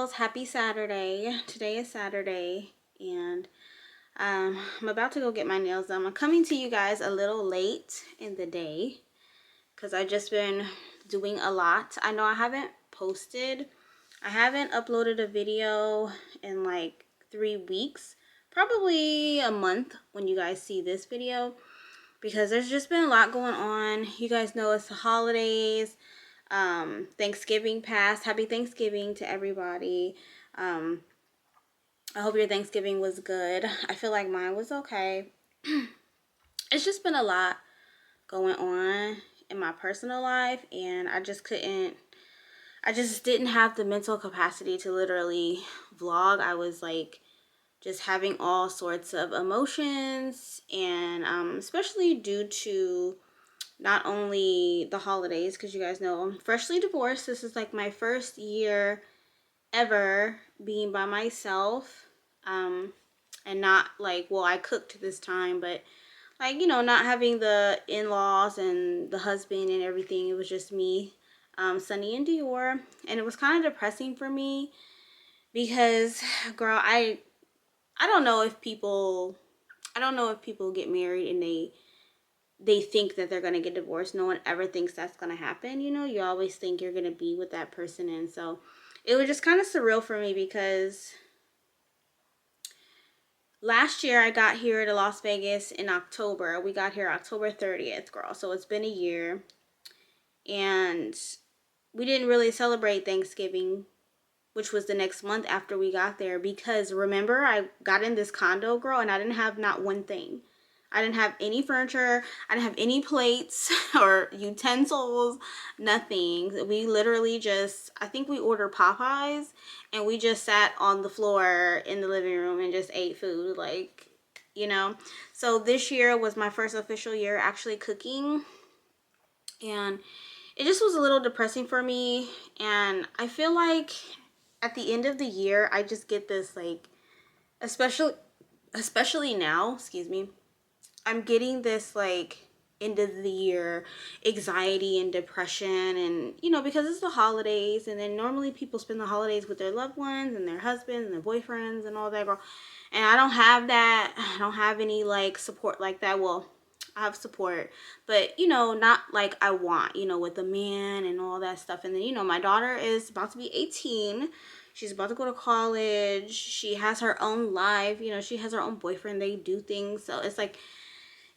girls, happy Saturday. Today is Saturday, and I'm about to go get my nails done. I'm coming to you guys a little late in the day because I've just been doing a lot. I know I haven't uploaded a video in like 3 weeks, probably a month when you guys see this video, because there's just been a lot going on. You guys know it's the holidays. Thanksgiving passed. Happy Thanksgiving to everybody. I hope your Thanksgiving was good. I feel like mine was okay. It's just been a lot going on in my personal life, and I just didn't have the mental capacity to literally vlog. I was like just having all sorts of emotions, and especially due to not only the holidays, because you guys know I'm freshly divorced. This is like my first year ever being by myself, and not like, well, I cooked this time, but like, you know, not having the in-laws and the husband and everything. It was just me, Sunny and Dior, and it was kind of depressing for me because, girl, I don't know if people get married and they think that they're going to get divorced. No one ever thinks that's going to happen. You know, you always think you're going to be with that person. And so it was just kind of surreal for me because last year I got here to Las Vegas in October. We got here October 30th, girl. So it's been a year. And we didn't really celebrate Thanksgiving, which was the next month after we got there, because remember, I got in this condo, girl, and I didn't have not one thing. I didn't have any furniture. I didn't have any plates or utensils, nothing. We literally just, I think we ordered Popeyes, and we just sat on the floor in the living room and just ate food, like, you know. So this year was my first official year actually cooking, and it just was a little depressing for me. And I feel like at the end of the year, I just get this, like, especially now, excuse me, I'm getting this like end of the year anxiety and depression, and you know, because it's the holidays, and then normally people spend the holidays with their loved ones and their husbands and their boyfriends and all that, girl. And I don't have that. I don't have any like support like that. Well, I have support, but you know, not like I want, you know, with the man and all that stuff. And then, you know, my daughter is about to be 18. She's about to go to college. She has her own life, you know, she has her own boyfriend. They do things. So it's like,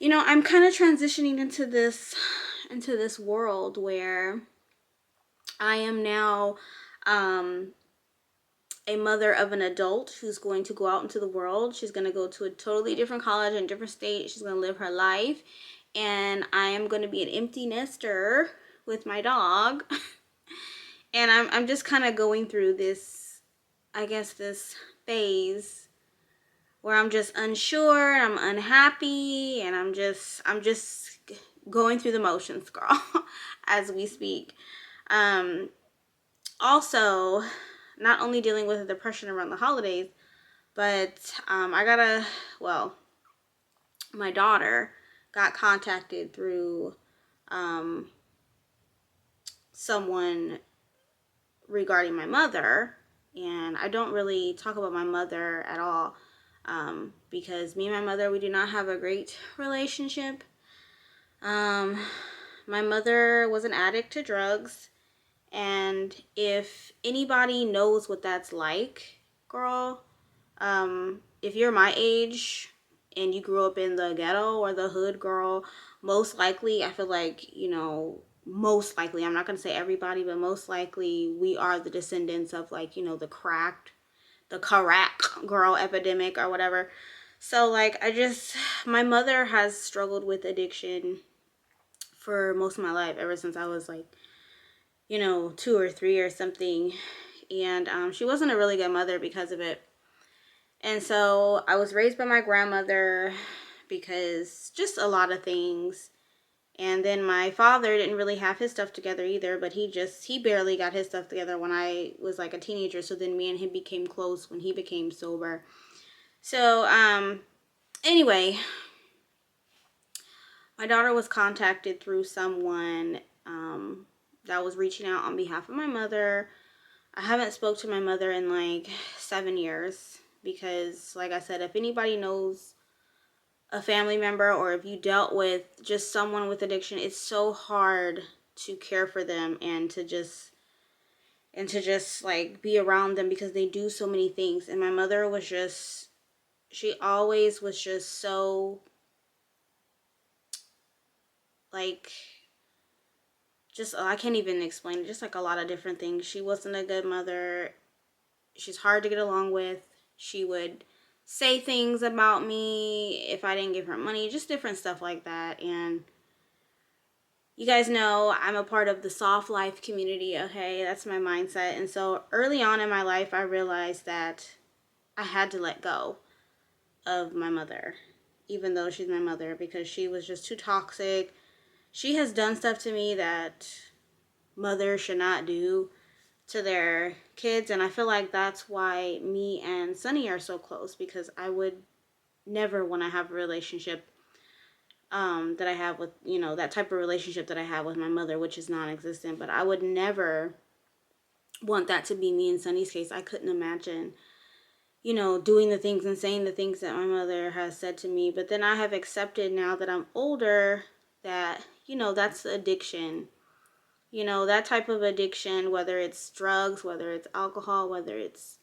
you know, I'm kind of transitioning into this world where I am now a mother of an adult who's going to go out into the world. She's going to go to a totally different college in a different state. She's going to live her life, and I am going to be an empty nester with my dog. And I'm just kind of going through this, I guess, this phase where I'm just unsure, I'm unhappy, and I'm just going through the motions, girl, as we speak. Also, not only dealing with the depression around the holidays, but my daughter got contacted through someone regarding my mother, and I don't really talk about my mother at all, because me and my mother, we do not have a great relationship. My mother was an addict to drugs, and if anybody knows what that's like, girl, if you're my age and you grew up in the ghetto or the hood, girl, most likely, I feel like, you know, most likely, I'm not going to say everybody, but most likely we are the descendants of, like, you know, the crack girl epidemic or whatever. So like, my mother has struggled with addiction for most of my life, ever since I was like, you know, 2 or 3 or something. And she wasn't a really good mother because of it. And so I was raised by my grandmother because just a lot of things. And then my father didn't really have his stuff together either, but he barely got his stuff together when I was like a teenager. So then me and him became close when he became sober. So, anyway, my daughter was contacted through someone that was reaching out on behalf of my mother, I haven't spoke to my mother in like 7 years because, like I said, if anybody knows a family member or if you dealt with just someone with addiction, it's so hard to care for them and to just like be around them because they do so many things. And my mother was just, she always was just so like, just, I can't even explain it, just like a lot of different things. She wasn't a good mother. She's hard to get along with. She would say things about me if I didn't give her money, just different stuff like that. And you guys know I'm a part of the soft life community, okay? That's my mindset. And so early on in my life, I realized that I had to let go of my mother, even though she's my mother, because she was just too toxic. She has done stuff to me that mothers should not do to their kids, and I feel like that's why me and Sunny are so close, because I would never want to have a relationship that I have with, you know, that type of relationship that I have with my mother, which is non-existent. But I would never want that to be me and Sunny's case. I couldn't imagine, you know, doing the things and saying the things that my mother has said to me. But then I have accepted, now that I'm older, that, you know, that's addiction. You know, that type of addiction, whether it's drugs, whether it's alcohol, whether it's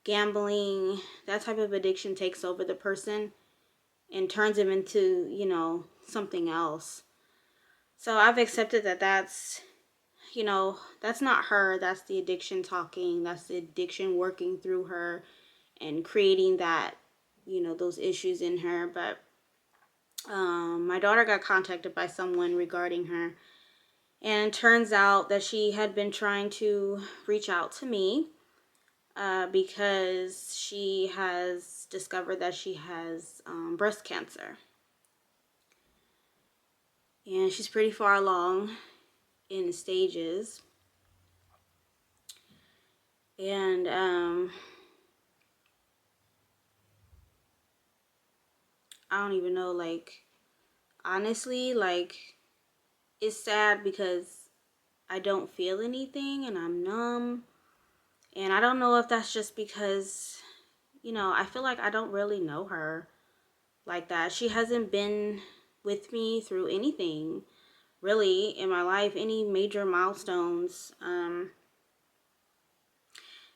gambling, that type of addiction takes over the person and turns him into, you know, something else. So I've accepted that that's, you know, that's not her. That's the addiction talking. That's the addiction working through her and creating that, you know, those issues in her. But my daughter got contacted by someone regarding her. And it turns out that she had been trying to reach out to me because she has discovered that she has breast cancer. And she's pretty far along in the stages. And I don't even know, like, honestly, like, it's sad because I don't feel anything and I'm numb. And I don't know if that's just because, you know, I feel like I don't really know her like that. She hasn't been with me through anything really in my life, any major milestones,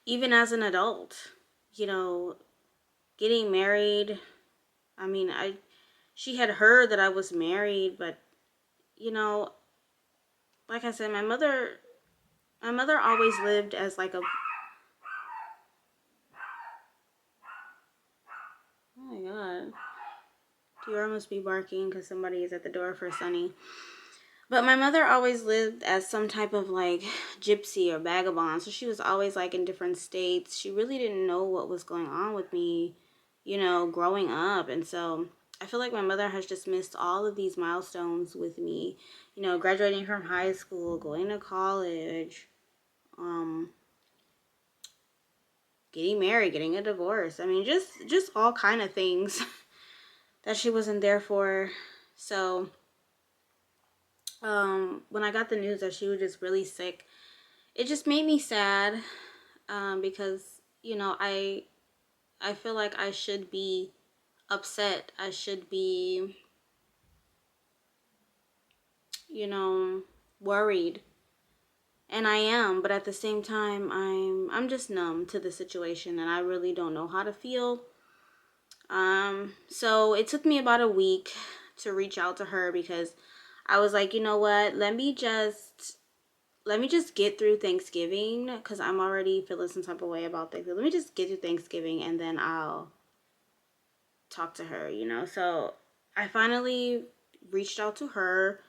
even as an adult, you know, getting married. I mean, she had heard that I was married, but, you know, like I said, my mother always lived as like a, oh my God, Dior must be barking because somebody is at the door for Sunny. But my mother always lived as some type of like gypsy or vagabond. So she was always like in different states. She really didn't know what was going on with me, you know, growing up. And so I feel like my mother has just missed all of these milestones with me, you know, graduating from high school, going to college, getting married, getting a divorce. I mean, just all kind of things that she wasn't there for. So when I got the news that she was just really sick, it just made me sad, because, you know, I feel like I should be upset. I should be, you know, worried. And I am, but at the same time, I'm just numb to the situation and I really don't know how to feel. So it took me about a week to reach out to her because I was like, you know what? Let me just get through Thanksgiving because I'm already feeling some type of way about Thanksgiving. Let me just get through Thanksgiving and then I'll talk to her, you know. So I finally reached out to her,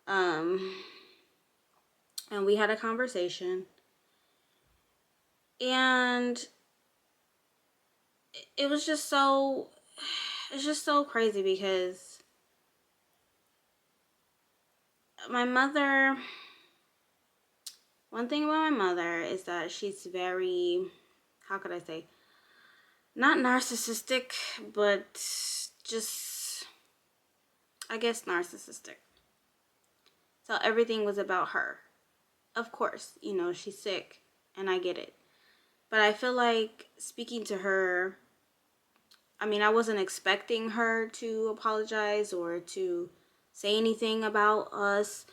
um, and we had a conversation. And it was just so, it's just so crazy because my mother, one thing about my mother is that she's very, how could I say, not narcissistic, but just, I guess, narcissistic. So everything was about her. Of course, you know, she's sick and I get it. But I feel like speaking to her, I mean, I wasn't expecting her to apologize or to say anything about us,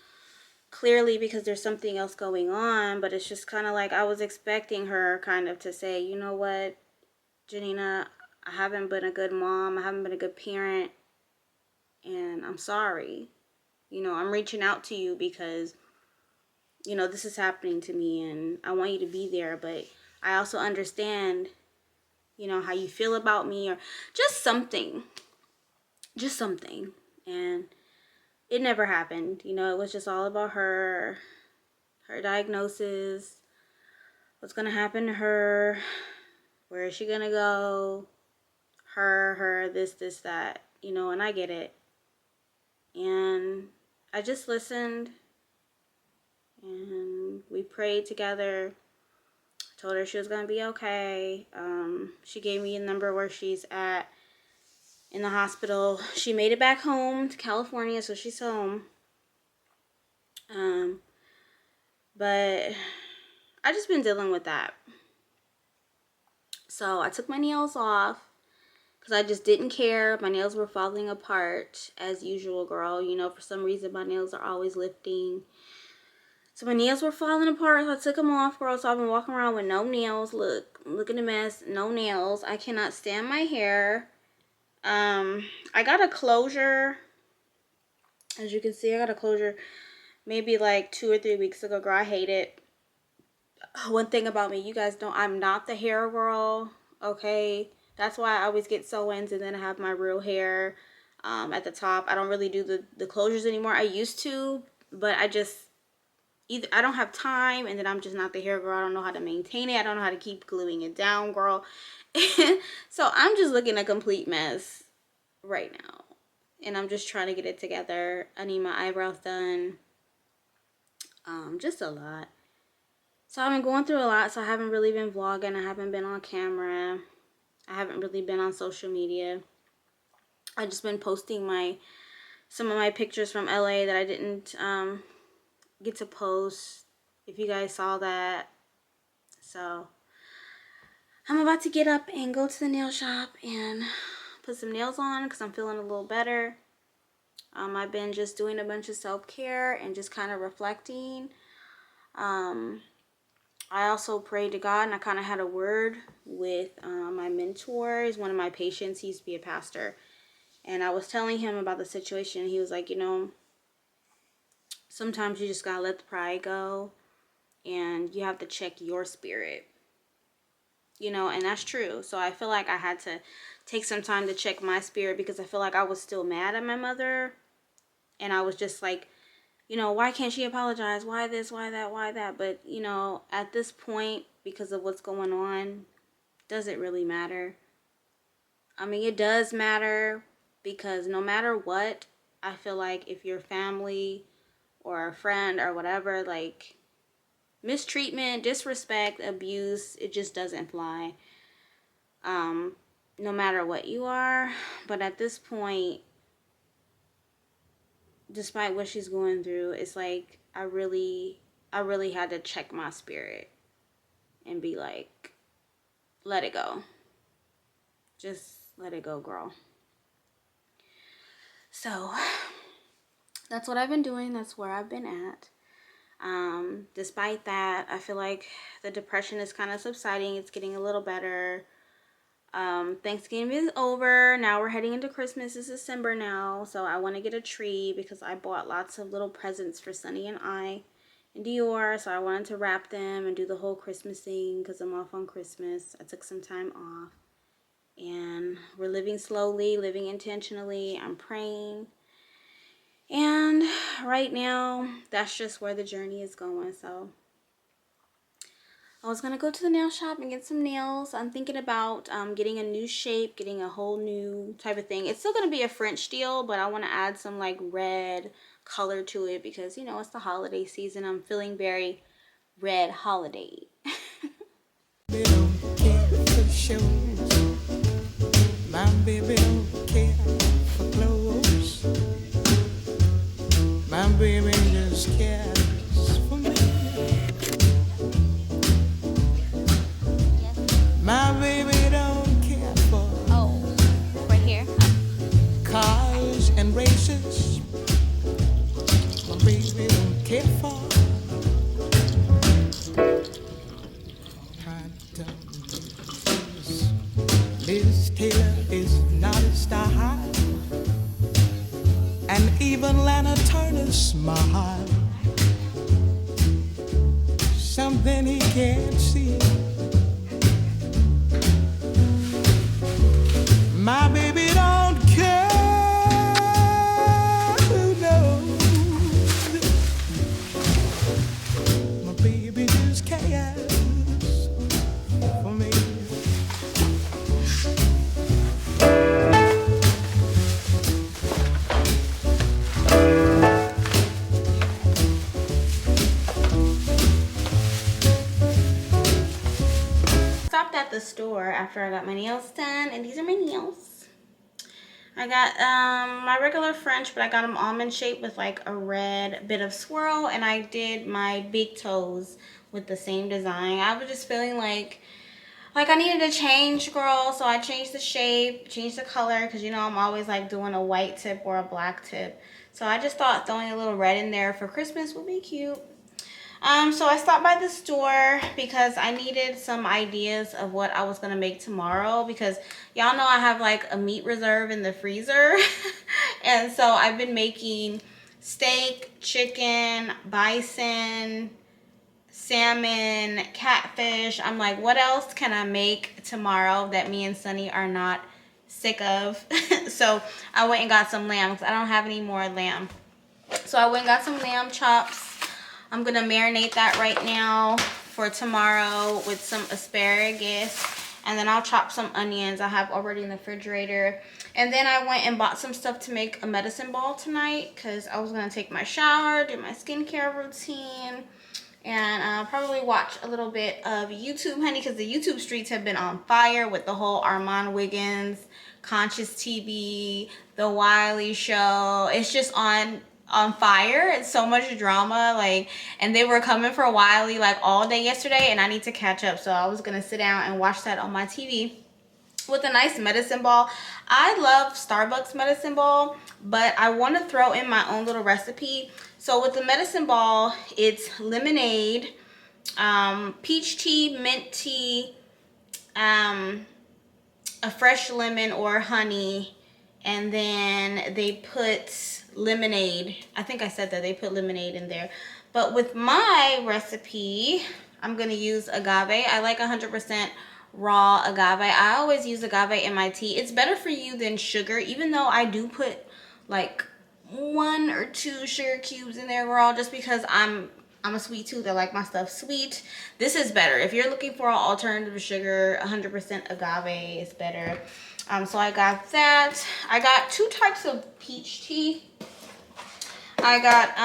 clearly, because there's something else going on. But it's just kind of like I was expecting her kind of to say, you know what, Jeanina, I haven't been a good mom. I haven't been a good parent. And I'm sorry. You know, I'm reaching out to you because, you know, this is happening to me and I want you to be there. But I also understand, you know, how you feel about me, or just something. Just something. And it never happened. You know, it was just all about her diagnosis, what's going to happen to her, where is she going to go, her, this, that, you know, and I get it. And I just listened, and we prayed together. I told her she was going to be okay. She gave me a number where she's at in the hospital. She made it back home to California, so she's home. But I just been dealing with that. So I took my nails off because I just didn't care. My nails were falling apart as usual, girl. You know, for some reason my nails are always lifting. So my nails were falling apart, so I took them off, girl. So I've been walking around with no nails. Look at the mess. No nails. I cannot stand my hair. I got a closure. As you can see, I got a closure maybe like 2 or 3 weeks ago, girl. I hate it. One thing about me, you guys know I'm not the hair girl, okay? That's why I always get sew-ins and then I have my real hair at the top. I don't really do the closures anymore. I used to, but either I don't have time, and then I'm just not the hair girl. I don't know how to maintain it. I don't know how to keep gluing it down, girl. So I'm just looking a complete mess right now. And I'm just trying to get it together. I need my eyebrows done. Just a lot. So I've been going through a lot, so I haven't really been vlogging. I haven't been on camera. I haven't really been on social media. I've just been posting some of my pictures from LA that I didn't get to post, if you guys saw that. So I'm about to get up and go to the nail shop and put some nails on because I'm feeling a little better. I've been just doing a bunch of self-care and just kind of reflecting. I also prayed to God, and I kind of had a word with my mentor. He's one of my patients. He used to be a pastor. And I was telling him about the situation. He was like, you know, sometimes you just got to let the pride go. And you have to check your spirit. You know, and that's true. So I feel like I had to take some time to check my spirit because I feel like I was still mad at my mother. And I was just like, you know, why can't she apologize? Why this, why that, why that? But, you know, at this point, because of what's going on, does it really matter? I mean, it does matter because no matter what, I feel like if your family or a friend or whatever, like, mistreatment, disrespect, abuse, it just doesn't fly. No matter what you are. But at this point, despite what she's going through, it's like I really had to check my spirit and be like, let it go. Just let it go, girl. So that's what I've been doing. That's where I've been at. Despite that, I feel like the depression is kind of subsiding. It's getting a little better. Thanksgiving is over. Now we're heading into Christmas. It's December now. So I want to get a tree because I bought lots of little presents for Sunny and I in Dior. So I wanted to wrap them and do the whole Christmas thing because I'm off on Christmas. I took some time off. And we're living slowly, living intentionally. I'm praying. And right now, that's just where the journey is going. So I was going to go to the nail shop and get some nails. I'm thinking about getting a new shape, getting a whole new type of thing. It's still going to be a French steel, but I want to add some like red color to it because, you know, it's the holiday season. I'm feeling very red holiday. Baby don't care for shows. My baby don't care for clothes. My baby just cares for me. Taylor is not a style, and even Lana Turner's smile, something he can't see. My baby don't care who knows. My baby just cares for me. Stopped at the store after I got my nails done, and these are my nails. I got my regular French, but I got them almond shaped with like a red bit of swirl, and I did my big toes with the same design. I was just feeling like I needed to change, girl, so I changed the shape, changed the color, because you know I'm always like doing a white tip or a black tip. So I just thought throwing a little red in there for Christmas would be cute. So I stopped by the store because I needed some ideas of what I was going to make tomorrow, because y'all know I have like a meat reserve in the freezer. And so I've been making steak, chicken, bison, salmon, catfish. I'm like, what else can I make tomorrow that me and Sunny are not sick of? So I went and got some lamb because I don't have any more lamb. So I went and got some lamb chops. I'm gonna marinate that right now for tomorrow with some asparagus, and then I'll chop some onions I have already in the refrigerator. And then I went and bought some stuff to make a medicine ball tonight, because I was gonna take my shower, do my skincare routine, and probably watch a little bit of YouTube, honey, because the YouTube streets have been on fire with the whole Armand Wiggins, Conscious TV, The Wiley Show. It's just on fire. It's so much drama, like, and they were coming for Wiley like all day yesterday, and I need to catch up. So I was gonna sit down and watch that on my TV with a nice medicine ball. I love Starbucks medicine ball, but I want to throw in my own little recipe. So with the medicine ball, it's lemonade, peach tea, mint tea, a fresh lemon or honey, and then they put lemonade. I think I said that they put lemonade in there. But with my recipe, I'm going to use agave. I like 100% raw agave. I always use agave in my tea. It's better for you than sugar, even though I do put like 1 or 2 sugar cubes in there, girl, just because I'm a sweet tooth. I like my stuff sweet. This is better. If you're looking for an alternative to sugar, 100% agave is better. So I got that. I got 2 types of peach tea. I got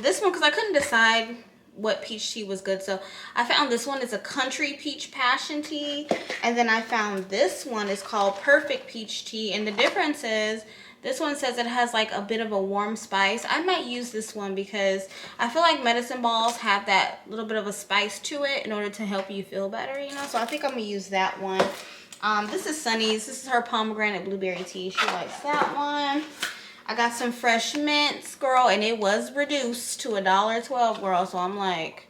this one because I couldn't decide what peach tea was good. So I found this one. It's a country peach passion tea. And then I found this one. It's called perfect peach tea. And the difference is this one says it has like a bit of a warm spice. I might use this one because I feel like medicine balls have that little bit of a spice to it in order to help you feel better, you know. So I think I'm going to use that one. This is Sunny's. This is her pomegranate blueberry tea. She likes that one. I got some fresh mints, girl, and it was reduced to $1.12, girl. So I'm like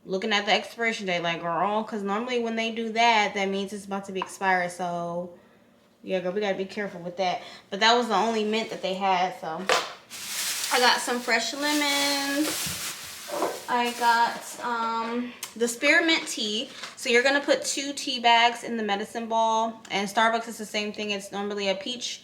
looking at the expiration date, like, girl, because normally when they do that, that means it's about to be expired. So yeah, girl, we gotta be careful with that. But that was the only mint that they had. So I got some fresh lemons. I got the spearmint tea. So you're gonna put 2 tea bags in the medicine ball, and Starbucks is the same thing. It's normally a peach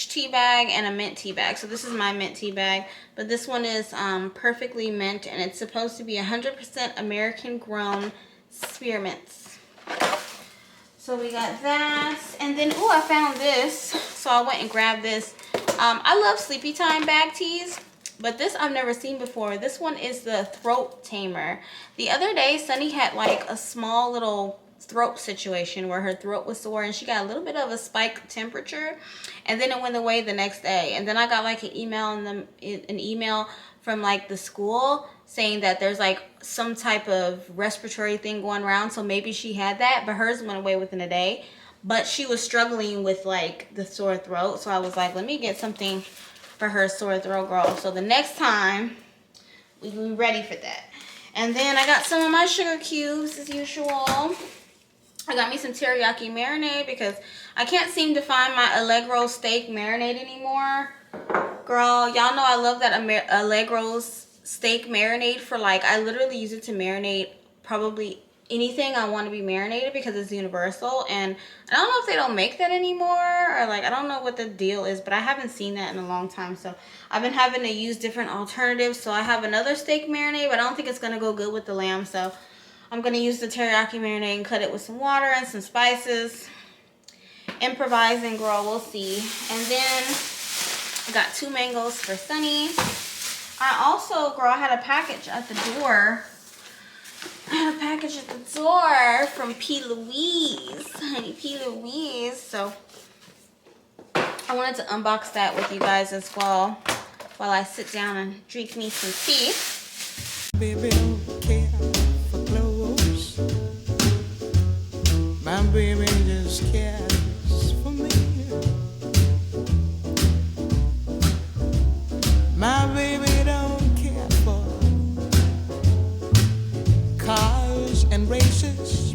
tea bag and a mint tea bag. So this is my mint tea bag, but this one is perfectly mint, and it's supposed to be 100% American grown spearmints. So we got that, and then I found this, so I went and grabbed this. I love Sleepy Time bag teas, but this I've never seen before. This one is the throat tamer. The other day Sunny had like a small little throat situation where her throat was sore, and she got a little bit of a spike temperature, and then it went away the next day. And then I got like an email from like the school saying that there's like some type of respiratory thing going around, so maybe she had that, but hers went away within a day. But she was struggling with like the sore throat, so I was like, let me get something for her sore throat, girl, so the next time we can be ready for that. And then I got some of my sugar cubes as usual. I got me some teriyaki marinade because I can't seem to find my Allegro steak marinade anymore. Girl, y'all know I love that Allegro's steak marinade for like, I literally use it to marinate probably anything I want to be marinated because it's universal. And I don't know if they don't make that anymore, or like, I don't know what the deal is, but I haven't seen that in a long time. So I've been having to use different alternatives. So I have another steak marinade, but I don't think it's going to go good with the lamb. So I'm going to use the teriyaki marinade and cut it with some water and some spices. Improvising, girl, we'll see. And then I got 2 mangoes for Sunny. I also, girl, I had a package at the door. I had a package at the door from P. Louise. Honey, P. Louise. So I wanted to unbox that with you guys as well while I sit down and drink me some tea. Baby don't care for clothes. My baby just cares for me. My baby don't care for cars and races.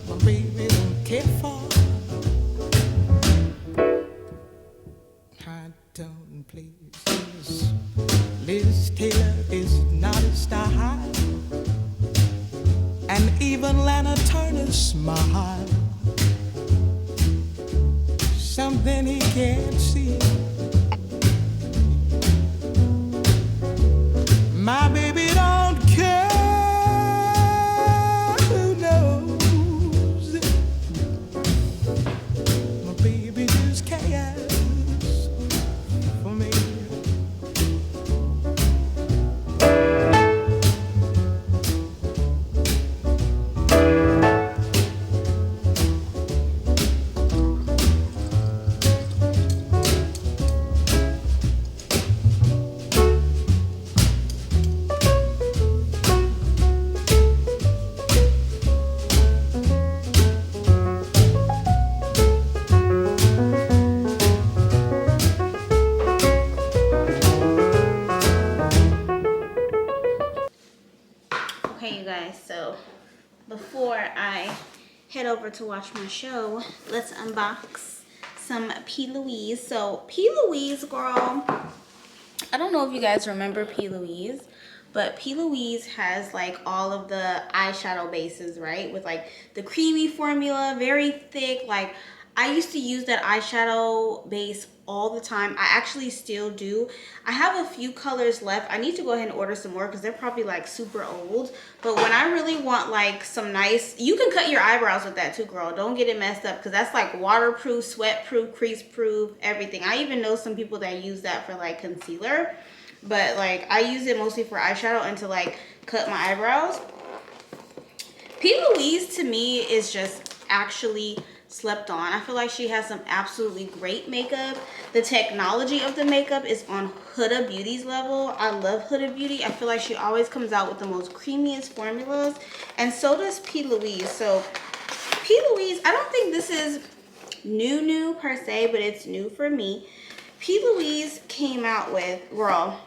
My baby don't care for high tone places. Liz Taylor is not a star high, and even Lana Turner's smile, something he can't see. My baby don't care, who knows? My baby just cares for me. Okay, you guys, so before I head over to watch my show, let's unbox some P. Louise. So P. Louise, girl, I don't know if you guys remember P. Louise, but P. Louise has like all of the eyeshadow bases, right? With like the creamy formula, very thick. Like, I used to use that eyeshadow base all the time. I actually still do. I have a few colors left. I need to go ahead and order some more because they're probably like super old. But when I really want like some nice, you can cut your eyebrows with that too, girl. Don't get it messed up because that's like waterproof, sweat-proof, crease-proof, everything. I even know some people that use that for like concealer. But like, I use it mostly for eyeshadow and to like cut my eyebrows. P. Louise to me is just actually slept on. I feel like she has some absolutely great makeup. The technology of the makeup is on Huda Beauty's level. I love Huda Beauty. I feel like she always comes out with the most creamiest formulas, and so does P. Louise. So P. Louise, I don't think this is new per se, but it's new for me. P. Louise came out with, girl,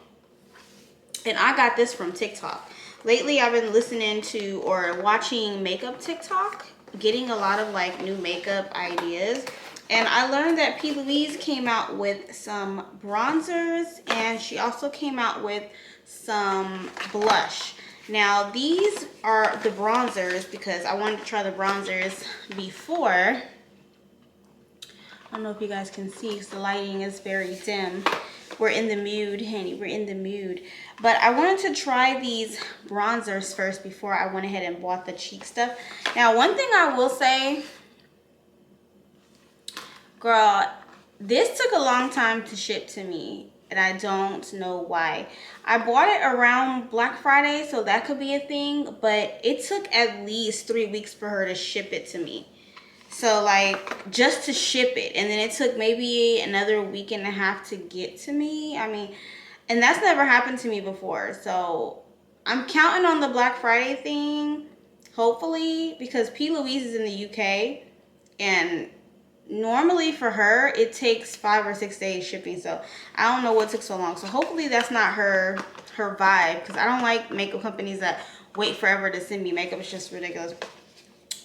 and I got this from TikTok. Lately, I've been listening to or watching makeup TikTok, getting a lot of like new makeup ideas. And I learned that P. Louise came out with some bronzers, and she also came out with some blush. Now, these are the bronzers because I wanted to try the bronzers before. I don't know if you guys can see because the lighting is very dim. We're in the mood, honey. We're in the mood. But I wanted to try these bronzers first before I went ahead and bought the cheek stuff. Now, one thing I will say, girl, this took a long time to ship to me, and I don't know why. I bought it around Black Friday, so that could be a thing, but it took at least 3 weeks for her to ship it to me. So like, just to ship it, and then it took maybe another week and a half to get to me. I mean, and that's never happened to me before. So I'm counting on the Black Friday thing, hopefully, because P. Louise is in the UK, and normally for her it takes 5 or 6 days shipping. So I don't know what took so long. So hopefully that's not her vibe, because I don't like makeup companies that wait forever to send me makeup. It's just ridiculous.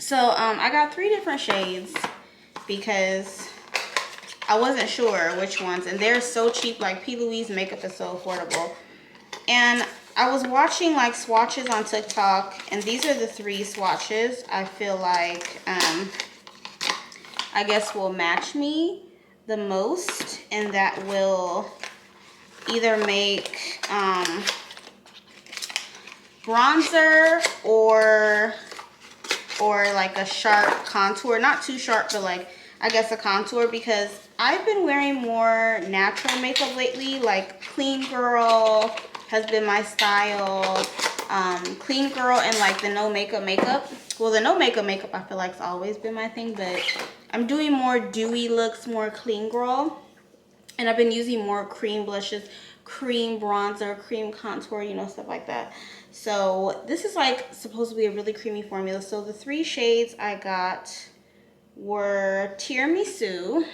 So I got 3 different shades because I wasn't sure which ones, and they're so cheap. Like P. Louise makeup is so affordable. And I was watching like swatches on TikTok, and these are the 3 swatches I feel like I guess will match me the most, and that will either make bronzer or like a sharp contour. Not too sharp, but like I guess a contour, because I've been wearing more natural makeup lately. Like Clean Girl has been my style. Clean Girl and like the no makeup. Well, the no makeup I feel like it's always been my thing, but I'm doing more dewy looks, more Clean Girl. And I've been using more cream blushes, cream bronzer, cream contour, you know, stuff like that. So this is like supposed to be a really creamy formula. So the 3 shades I got were Tiramisu.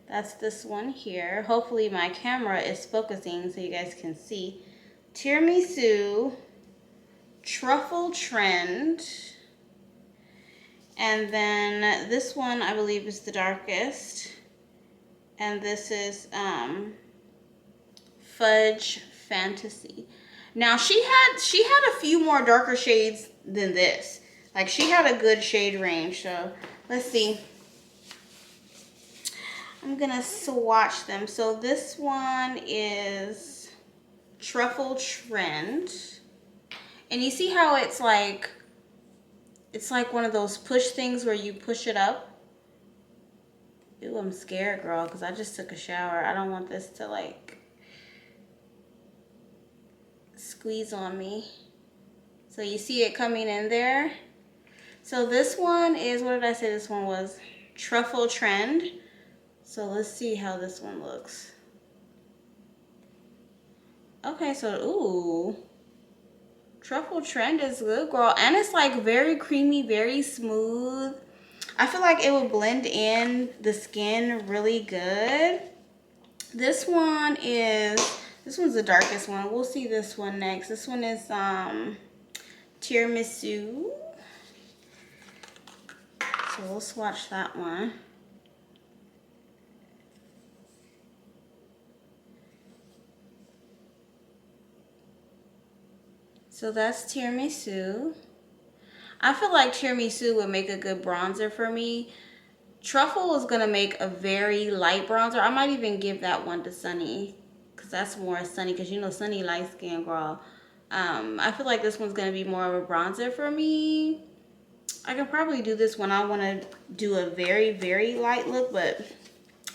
That's this one here. Hopefully my camera is focusing so you guys can see. Tiramisu, Truffle Trend, and then this one I believe is the darkest. And this is Fudge Fantasy. Now she had a few more darker shades than this. Like she had a good shade range. So let's see. I'm gonna swatch them. So this one is Truffle Trend. And you see how it's like one of those push things where you push it up. Ooh, I'm scared, girl, because I just took a shower. I don't want this to like squeeze on me. So you see it coming in there. So this one is, what did I say this one was? Truffle Trend. So let's see how this one looks. Okay, so ooh. Truffle Trend is good, girl. And it's like very creamy, very smooth. I feel like it will blend in the skin really good. This one's the darkest one. We'll see this one next. This one is Tiramisu. So we'll swatch that one. So that's Tiramisu. I feel like Tiramisu would make a good bronzer for me. Truffle is going to make a very light bronzer. I might even give that one to Sunny, because that's more Sunny, because you know Sunny light skin, girl. I feel like this one's going to be more of a bronzer for me. I can probably do this when I want to do a very, very light look, but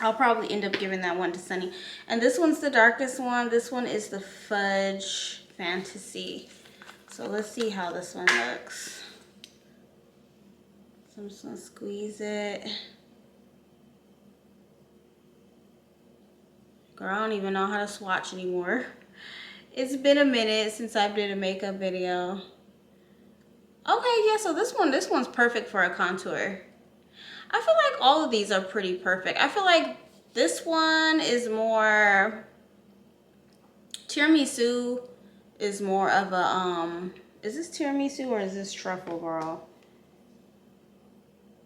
I'll probably end up giving that one to Sunny. And this one's the darkest one. This one is the Fudge Fantasy. So let's see how this one looks. So I'm just gonna squeeze it. Girl, I don't even know how to swatch anymore. It's been a minute since I did a makeup video. Okay, yeah, so this one's perfect for a contour. I feel like all of these are pretty perfect. I feel like this one is more, Tiramisu is more of a, is this Tiramisu or is this Truffle, girl?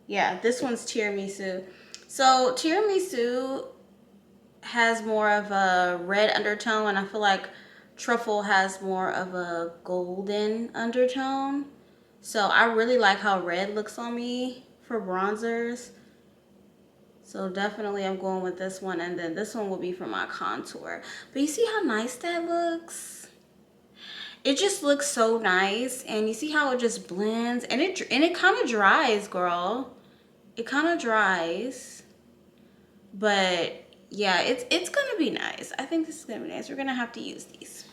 Yeah, this one's Tiramisu. So Tiramisu has more of a red undertone, and I feel like Truffle has more of a golden undertone. So I really like how red looks on me for bronzers. So definitely I'm going with this one, and then this one will be for my contour. But you see how nice that looks? It just looks so nice, and you see how it just blends, and it kind of dries, girl. It kind of dries, but yeah, it's gonna be nice. I think this is gonna be nice. We're gonna have to use these.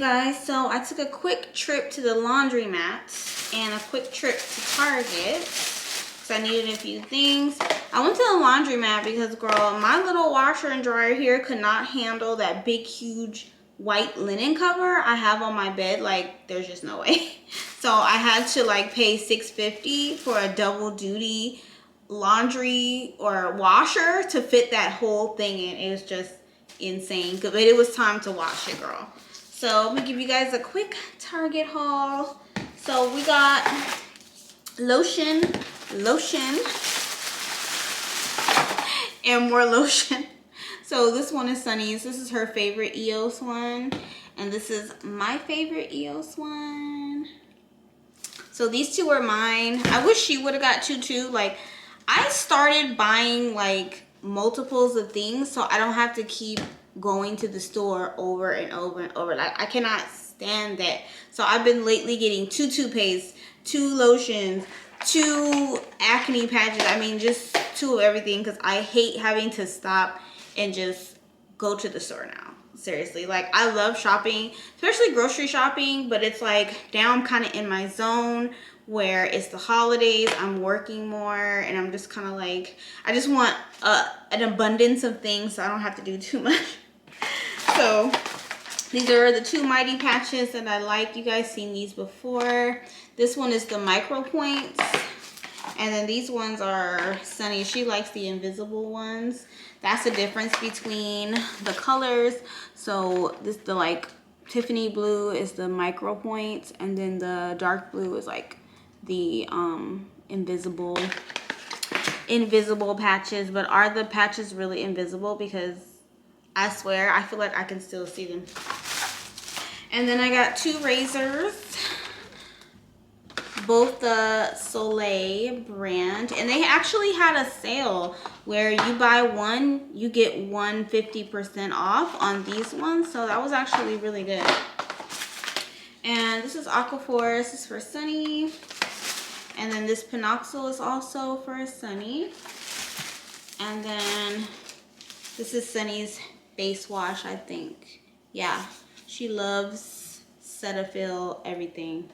Guys, so I took a quick trip to the laundromat and a quick trip to Target because I needed a few things. I went to the laundromat because, girl, my little washer and dryer here could not handle that big, huge white linen cover I have on my bed. Like, there's just no way. So I had to like pay $6.50 for a double duty laundry or washer to fit that whole thing in. It was just insane, but it was time to wash it, girl. So I'm gonna give you guys a quick Target haul. So we got lotion, and more lotion. So this one is Sunny's. This is her favorite EOS one, and this is my favorite EOS one. So these two are mine. I wish she would have got two too. Like, I started buying like multiples of things so I don't have to keep going to the store over and over and over. Like, I cannot stand that. So I've been lately getting 2 toothpaste, 2 lotions, 2 acne patches. I mean, just 2 of everything, because I hate having to stop and just go to the store now. Seriously, like, I love shopping, especially grocery shopping, but it's like now I'm kind of in my zone where it's the holidays, I'm working more, and I'm just kind of like, I just want an abundance of things so I don't have to do too much. So these are the 2 mighty patches that I like. You guys seen these before. This one is the micro points, and then these ones are Sunny. She likes the invisible ones. That's the difference between the colors. So this, the like Tiffany blue is the micro points, and then the dark blue is like the invisible patches. But are the patches really invisible? Because I swear I feel like I can still see them. And then I got 2 razors, both the Soleil brand, and they actually had a sale where you buy one, you get 50% off on these ones. So that was actually really good. And this is Aquaphor. This is for Sunny. And then this Pinoxyl is also for Sunny. And then this is Sunny's face wash, I think. Yeah, she loves Cetaphil everything.